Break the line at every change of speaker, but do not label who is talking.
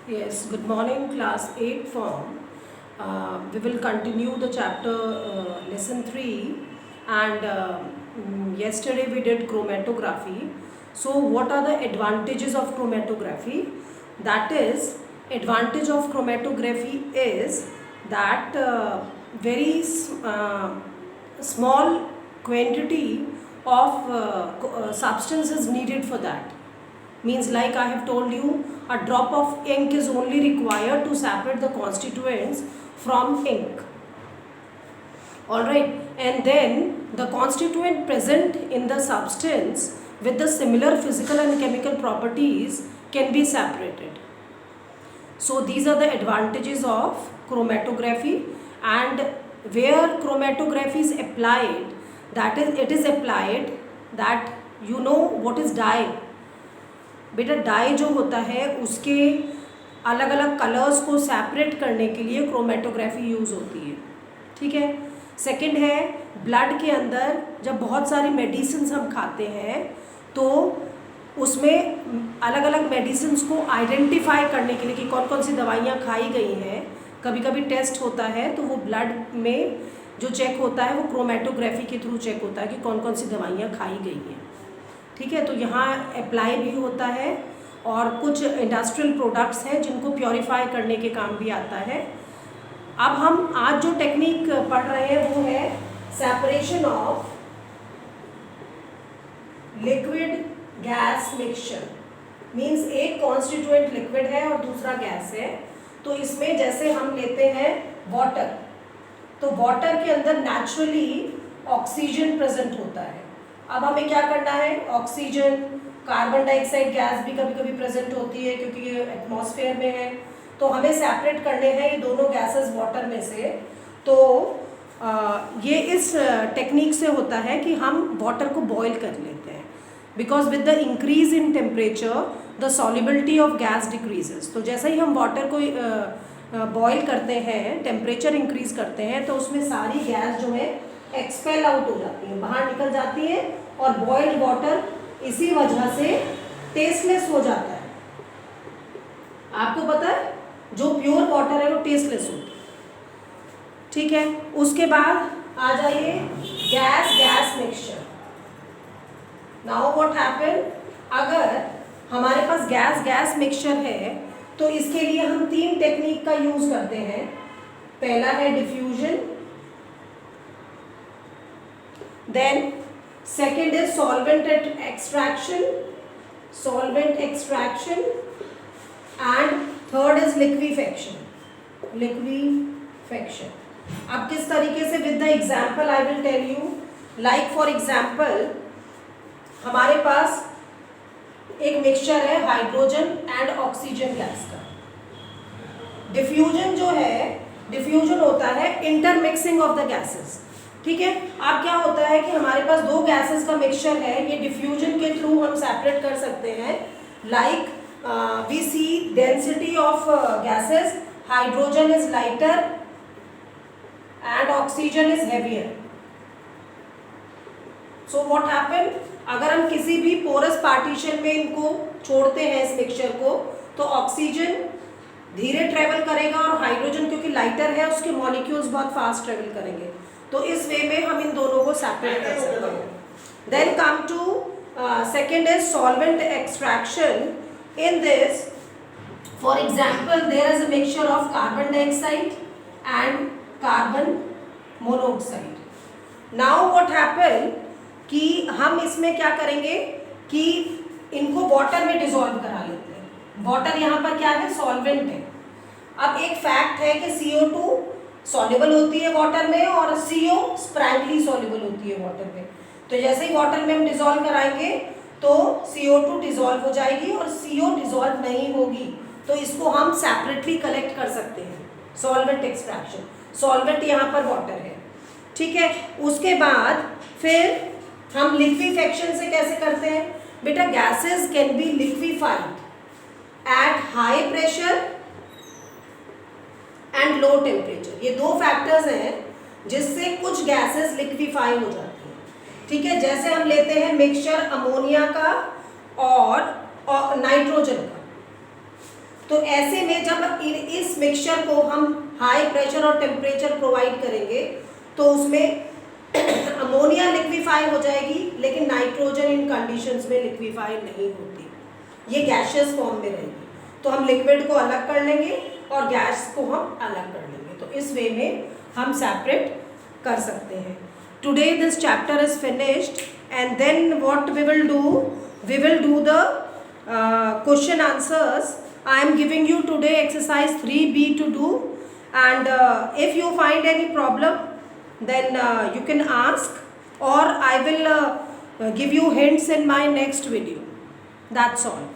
Yes, good morning, class 8 form. We will continue the chapter lesson 3 and yesterday we did chromatography. So what are the advantages of chromatography? That is, advantage of chromatography is that small quantity of substance is needed for that. Means, like I have told you, a drop of ink is only required to separate the constituents from ink. Alright, and then the constituent present in the substance with the similar physical and chemical properties can be separated. So these are the advantages of chromatography, and where chromatography is applied, that is, it is applied that you know what is dye. बेटा die जो होता है उसके अलग अलग colours को separate करने के लिए क्रोमेटोग्राफी यूज़ होती है. ठीक है. सेकंड है, ब्लड के अंदर जब बहुत सारी मेडिसिन्स हम खाते हैं तो उसमें अलग अलग मेडिसिन्स को आइडेंटिफाई करने के लिए कि कौन कौन सी दवाइयाँ खाई गई हैं, कभी कभी टेस्ट होता है तो वो ब्लड में जो चेक होता है वो क्रोमेटोग्राफी के थ्रू चेक होता है कि कौन कौन सी दवाइयाँ खाई गई हैं. ठीक है. तो यहाँ अप्लाई भी होता है और कुछ इंडस्ट्रियल प्रोडक्ट्स हैं जिनको प्योरीफाई करने के काम भी आता है. अब हम आज जो टेक्निक पढ़ रहे हैं वो है separation of liquid gas mixture. Means एक कॉन्स्टिट्यूएंट लिक्विड है और दूसरा गैस है. तो इसमें जैसे हम लेते हैं वाटर, तो वाटर के अंदर नेचुरली ऑक्सीजन प्रेजेंट होता है. अब हमें क्या करना है, ऑक्सीजन, कार्बन डाइऑक्साइड गैस भी कभी कभी प्रेजेंट होती है क्योंकि ये एटमॉस्फेयर में है. तो हमें सेपरेट करने हैं ये दोनों गैसेस वाटर में से. तो ये इस टेक्निक से होता है कि हम वाटर को बॉईल कर लेते हैं, because with the increase in temperature the solubility of gas decreases. तो जैसे ही हम वाटर को बॉईल करते हैं, टेम्परेचर इंक्रीज करते हैं, तो उसमें सारी गैस जो है एक्सपेल आउट हो जाती है, बाहर निकल जाती है. और बॉइल्ड वाटर इसी वजह से टेस्टलेस हो जाता है. आपको पता है जो प्योर वाटर है वो टेस्टलेस होता है. ठीक है. उसके बाद आ जाइए gas mixture. Now what happen, अगर हमारे पास गैस मिक्सचर है तो इसके लिए हम 3 टेक्निक का यूज करते हैं. पहला है diffusion, then second is solvent extraction, and third is liquefaction. अब किस तरीके से, with the example I will tell you. Like for example, हमारे पास एक मिक्सचर है हाइड्रोजन एंड ऑक्सीजन गैस का. डिफ्यूजन जो है, डिफ्यूजन होता है इंटरमिक्सिंग ऑफ द गैसेस. ठीक है. अब क्या होता है कि हमारे पास 2 गैसेस का मिक्सचर है, ये डिफ्यूजन के थ्रू हम सेपरेट कर सकते हैं. Like we see density of gases, hydrogen is lighter and oxygen is heavier. So what happen, अगर हम किसी भी पोरस पार्टीशन में इनको छोड़ते हैं इस मिक्सचर को, तो ऑक्सीजन धीरे ट्रेवल करेगा और हाइड्रोजन क्योंकि लाइटर है उसके मॉलिक्यूल्स बहुत फास्ट ट्रेवल करेंगे. तो इस वे में हम इन दोनों को सेपरेट कर सकते हैं. Then come to second is solvent extraction. In this, for example, there is a mixture of carbon dioxide and carbon monoxide. Now what happen कि हम इसमें क्या करेंगे कि इनको वाटर में डिसॉल्व करा लेते हैं. वाटर यहाँ पर क्या है, सॉल्वेंट है. अब एक फैक्ट है कि CO2 सॉल्युबल होती है वाटर में और CO स्प्रैंगली सॉल्युबल होती है वाटर में. तो जैसे ही वाटर में हम डिसॉल्व कराएंगे तो CO2 डिसॉल्व हो जाएगी और CO डिसॉल्व नहीं होगी. तो इसको हम सेपरेटली कलेक्ट कर सकते हैं, सॉल्वेंट एक्सट्रैक्शन. सॉल्वेंट यहाँ पर वाटर है. ठीक है. उसके बाद फिर हम लिक्विफेक्शन से कैसे करते हैं. बेटा gases can be liquefied at high pressure and low temperature. ये 2 फैक्टर्स हैं जिससे कुछ गैसेस लिक्विफाई हो जाती हैं. ठीक है. जैसे हम लेते हैं मिक्सचर अमोनिया का और नाइट्रोजन का, तो ऐसे में जब इस मिक्सचर को हम हाई प्रेशर और टेम्परेचर प्रोवाइड करेंगे तो उसमें अमोनिया लिक्विफाई हो जाएगी, लेकिन नाइट्रोजन इन कंडीशंस में लिक्विफाई नहीं होती, ये गैशियस फॉर्म में रहेगी। तो हम लिक्विड को अलग कर लेंगे और गैस को हम अलग कर लेंगे। तो इस वे में हम सेपरेट कर सकते हैं। Today this chapter is finished and then what we will do the question answers. I am giving you today exercise 3B to do, and if you find any problem then you can ask, or I will give you hints in my next video. That's all.